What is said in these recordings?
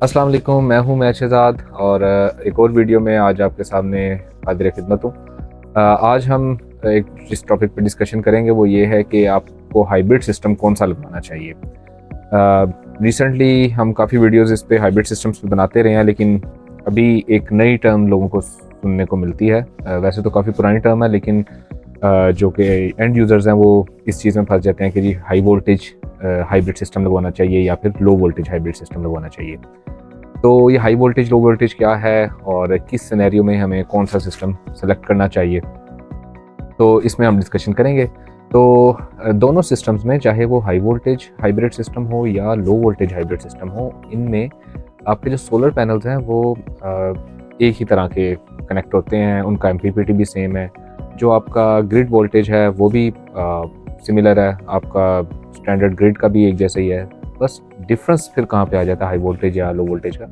अस्सलाम वालेकुम, मैं हूं शहज़ाद और एक और वीडियो में आज आपके सामने हाज़िर खिदमत हूँ। आज हम एक जिस टॉपिक पे डिस्कशन करेंगे वो ये है कि आपको हाइब्रिड सिस्टम कौन सा लगवाना चाहिए। रिसेंटली हम काफ़ी वीडियोज़ इस पे हाइब्रिड सिस्टम्स पे बनाते रहे हैं, लेकिन अभी एक नई टर्म लोगों को सुनने को मिलती है। वैसे तो काफ़ी पुरानी टर्म है, लेकिन जो कि एंड यूज़र्स हैं वो इस चीज़ में फंस जाते हैं कि जी हाई वोल्टेज हाइब्रिड सिस्टम लगवाना चाहिए या फिर लो वोल्टेज हाइब्रिड सिस्टम लगवाना चाहिए। तो ये हाई वोल्टेज लो वोल्टेज क्या है और किस सिनेरियो में हमें कौन सा सिस्टम सेलेक्ट करना चाहिए, तो इसमें हम डिस्कशन करेंगे। तो दोनों सिस्टम्स में, चाहे वो हाई वोल्टेज हाइब्रिड सिस्टम हो या लो वोल्टेज हाइब्रिड सिस्टम हो, इनमें आपके जो सोलर पैनल्स हैं वो एक ही तरह के कनेक्ट होते हैं, उनका एमपीपीटी भी सेम है। जो आपका ग्रिड वोल्टेज है वो भी सिमिलर है, आपका स्टैंडर्ड ग्रिड का भी एक जैसा ही है। बस डिफरेंस फिर कहाँ पे आ जाता है हाई वोल्टेज या लो वोल्टेज का।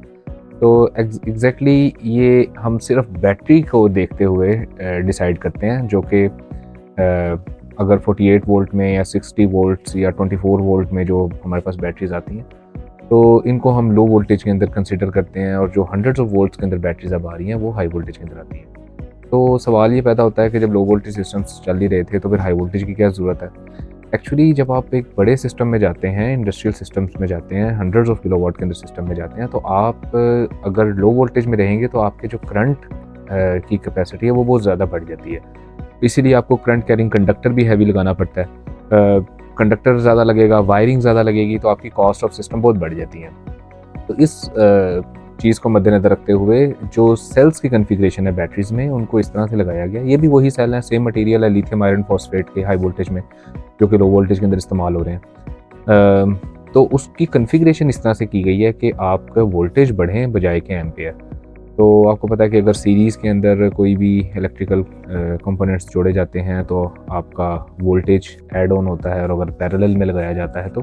तो एग्जैक्टली ये हम सिर्फ बैटरी को देखते हुए डिसाइड करते हैं, जो कि अगर 48 वोल्ट में या 60 वोल्ट्स या 24 वोल्ट में जो हमारे पास बैटरीज आती हैं, तो इनको हम लो वोल्टेज के अंदर कंसिडर करते हैं, और जो हंड्रेड्स ऑफ वोल्ट्स के अंदर बैटरीज अब आ रही हैं वो हाई वोल्टेज के अंदर आती हैं। तो सवाल ये पैदा होता है कि जब लो वोल्टेज सिस्टम्स चल ही रहे थे तो फिर हाई वोल्टेज की क्या ज़रूरत है। एक्चुअली जब आप एक बड़े सिस्टम में जाते हैं, इंडस्ट्रियल सिस्टम्स में जाते हैं, हंड्रेड्स ऑफ किलोवाट के अंदर सिस्टम में जाते हैं, तो आप अगर लो वोल्टेज में रहेंगे तो आपके जो करंट की कैपेसिटी है वो बहुत ज़्यादा बढ़ जाती है। इसीलिए आपको करंट कैरिंग कंडक्टर भी हैवी लगाना पड़ता है। कंडक्टर ज़्यादा लगेगा, वायरिंग ज़्यादा लगेगी, तो आपकी कॉस्ट ऑफ सिस्टम बहुत बढ़ जाती है। तो इस चीज़ को मद्देनज़र रखते हुए जो सेल्स की कॉन्फ़िगरेशन है बैटरीज़ में, उनको इस तरह से लगाया गया। ये भी वही सेल हैं, सेम मटेरियल है, लिथियम आयरन फॉस्फेट के हाई वोल्टेज में, जो कि लो वोल्टेज के अंदर इस्तेमाल हो रहे हैं। तो उसकी कॉन्फ़िगरेशन इस तरह से की गई है कि आपका वोल्टेज बढ़ें बजाय के एम्पेयर। तो आपको पता है कि अगर सीरीज़ के अंदर कोई भी इलेक्ट्रिकल कंपोनेंट्स जोड़े जाते हैं तो आपका वोल्टेज ऐड ऑन होता है, और अगर पैरेलल में लगाया जाता है तो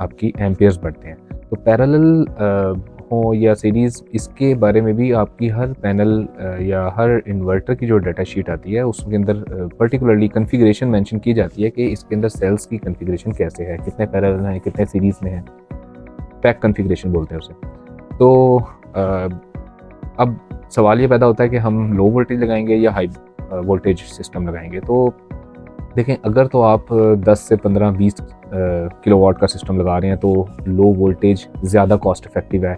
आपकी एम्पेयर्स बढ़ते हैं। तो पैरेलल हो या सीरीज़, इसके बारे में भी आपकी हर पैनल या हर इन्वर्टर की जो डाटा शीट आती है उसके अंदर पर्टिकुलरली कॉन्फ़िगरेशन मेंशन की जाती है कि इसके अंदर सेल्स की कॉन्फ़िगरेशन कैसे है, कितने पैरेलल हैं, कितने सीरीज़ में हैं। पैक कॉन्फ़िगरेशन बोलते हैं उसे। तो अब सवाल ये पैदा होता है कि हम लो वोल्टेज लगाएंगे या हाई वोल्टेज सिस्टम लगाएंगे। तो देखें, अगर तो आप 10 से 15-20 किलोवाट का सिस्टम लगा रहे हैं तो लो वोल्टेज ज़्यादा कॉस्ट इफेक्टिव है,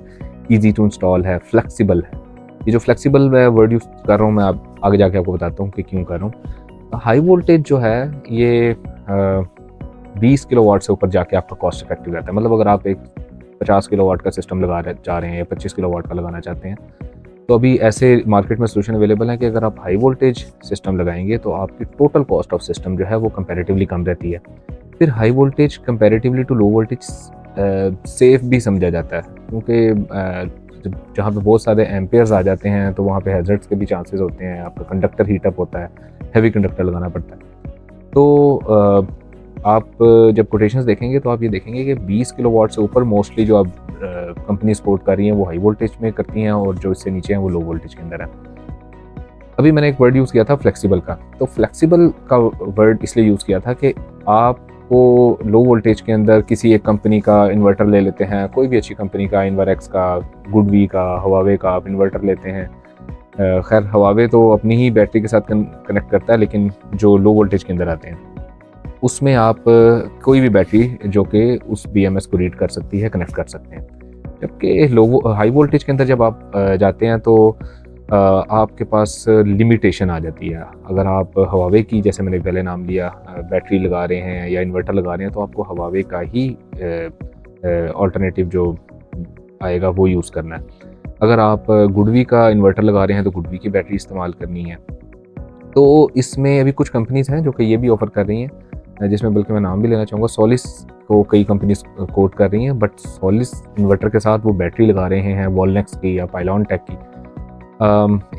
ईजी टू इंस्टॉल है, फ्लेक्सिबल है। ये जो फ्लेक्सिबल मैं वर्ड यूज़ कर रहा हूँ, मैं आप आगे जाके आपको बताता हूँ कि क्यों कर रहा हूँ। हाई वोल्टेज जो है ये 20 किलोवाट से ऊपर जाके आपका कॉस्ट इफेक्टिव रहता है। मतलब अगर आप एक 50 किलोवाट का सिस्टम लगा रहे चाह रहे हैं या 25 किलोवाट का लगाना चाहते हैं, तो अभी ऐसे मार्केट में सोल्यूशन अवेलेबल है कि अगर आप हाई वोल्टेज सिस्टम लगाएंगे तो आपकी टोटल कॉस्ट ऑफ सिस्टम जो है वो कंपैरेटिवली कम रहती है। फिर high voltage comparatively to low voltage safe भी समझा जाता है, क्योंकि जहाँ पे बहुत सारे एम्पेयर्स आ जाते हैं तो वहाँ पे हैज़र्ड्स के भी चांसेस होते हैं, आपका कंडक्टर हीटअप होता है, हैवी कंडक्टर लगाना पड़ता है। तो आप जब कोटेशंस देखेंगे तो आप ये देखेंगे कि 20 किलोवाट से ऊपर मोस्टली जो अब कंपनी सपोर्ट कर रही हैं वो हाई वोल्टेज में करती हैं, और जो इससे नीचे हैं वो लो वोल्टेज के अंदर है। अभी मैंने एक वर्ड यूज़ किया था फ्लेक्सिबल का, तो फ्लेक्सिबल का वर्ड इसलिए यूज़ किया था कि आपको लो वोल्टेज के अंदर किसी एक कंपनी का इन्वर्टर ले लेते हैं, कोई भी अच्छी कंपनी का, इन्वरएक्स का, गुडवी का, हवावे का आप इन्वर्टर लेते हैं। खैर हवावे तो अपनी ही बैटरी के साथ कनेक्ट करता है, लेकिन जो लो वोल्टेज के अंदर आते हैं उसमें आप कोई भी बैटरी जो कि उस बीएमएस को रीड कर सकती है, कनेक्ट कर सकते हैं। जबकि लो हाई वोल्टेज के अंदर जब आप जाते हैं तो आपके पास लिमिटेशन आ जाती है। अगर आप हवावे की, जैसे मैंने पहले नाम लिया, बैटरी लगा रहे हैं या इन्वर्टर लगा रहे हैं, तो आपको हवावे का ही अल्टरनेटिव जो आएगा वो यूज़ करना है। अगर आप गुडवी का इन्वर्टर लगा रहे हैं तो गुडवी की बैटरी इस्तेमाल करनी है। तो इसमें अभी कुछ कंपनीज़ हैं जो कि ये भी ऑफ़र कर रही हैं, जिसमें बल्कि मैं नाम भी लेना चाहूँगा, सोलिस को कई कंपनीज़ कोट कर रही हैं, बट सोलिस इन्वर्टर के साथ वो बैटरी लगा रहे हैं वॉलनेक्स की या पाइलॉन टेक की।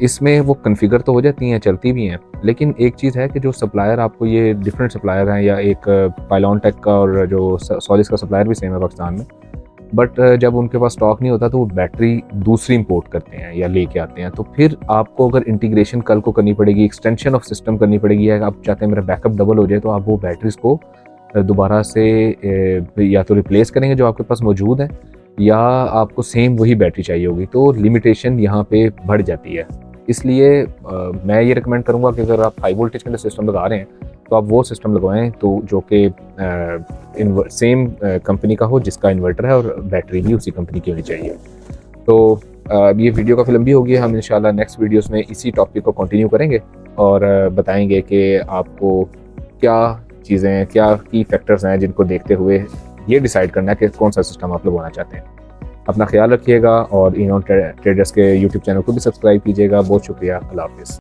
इसमें वो कॉन्फ़िगर तो हो जाती हैं, चलती भी हैं, लेकिन एक चीज़ है कि जो सप्लायर आपको, ये डिफरेंट सप्लायर हैं, या एक पाइलॉन टेक का और जो सोलिस का सप्लायर भी सेम है पाकिस्तान में, बट जब उनके पास स्टॉक नहीं होता तो वो बैटरी दूसरी इंपोर्ट करते हैं या लेके आते हैं। तो फिर आपको अगर इंटीग्रेशन कल को करनी पड़ेगी, एक्सटेंशन ऑफ सिस्टम करनी पड़ेगी, या आप चाहते हैं मेरा बैकअप डबल हो जाए, तो आप वो बैटरीज़ को दोबारा से या तो रिप्लेस करेंगे जो आपके पास मौजूद है, या आपको सेम वही बैटरी चाहिए होगी, तो लिमिटेशन यहाँ पे बढ़ जाती है। इसलिए मैं ये रिकमेंड करूँगा कि अगर आप हाई वोल्टेज के अंदर सिस्टम लगा रहे हैं तो आप वो सिस्टम लगवाएं तो जो कि सेम कंपनी का हो जिसका इन्वर्टर है, और बैटरी भी उसी कंपनी की होनी चाहिए। तो ये वीडियो काफ़ी लंबी होगी, हम इंशाल्लाह नेक्स्ट वीडियोस में इसी टॉपिक को कंटिन्यू करेंगे और बताएंगे कि आपको क्या चीज़ें, क्या की फैक्टर्स हैं जिनको देखते हुए ये डिसाइड करना है कि कौन सा सिस्टम आप लगवाना चाहते हैं। अपना ख्याल रखिएगा और इनऑन ट्रेडर्स के यूट्यूब चैनल को भी सब्सक्राइब कीजिएगा। बहुत शुक्रिया, अल्लाह हाफ़िज़।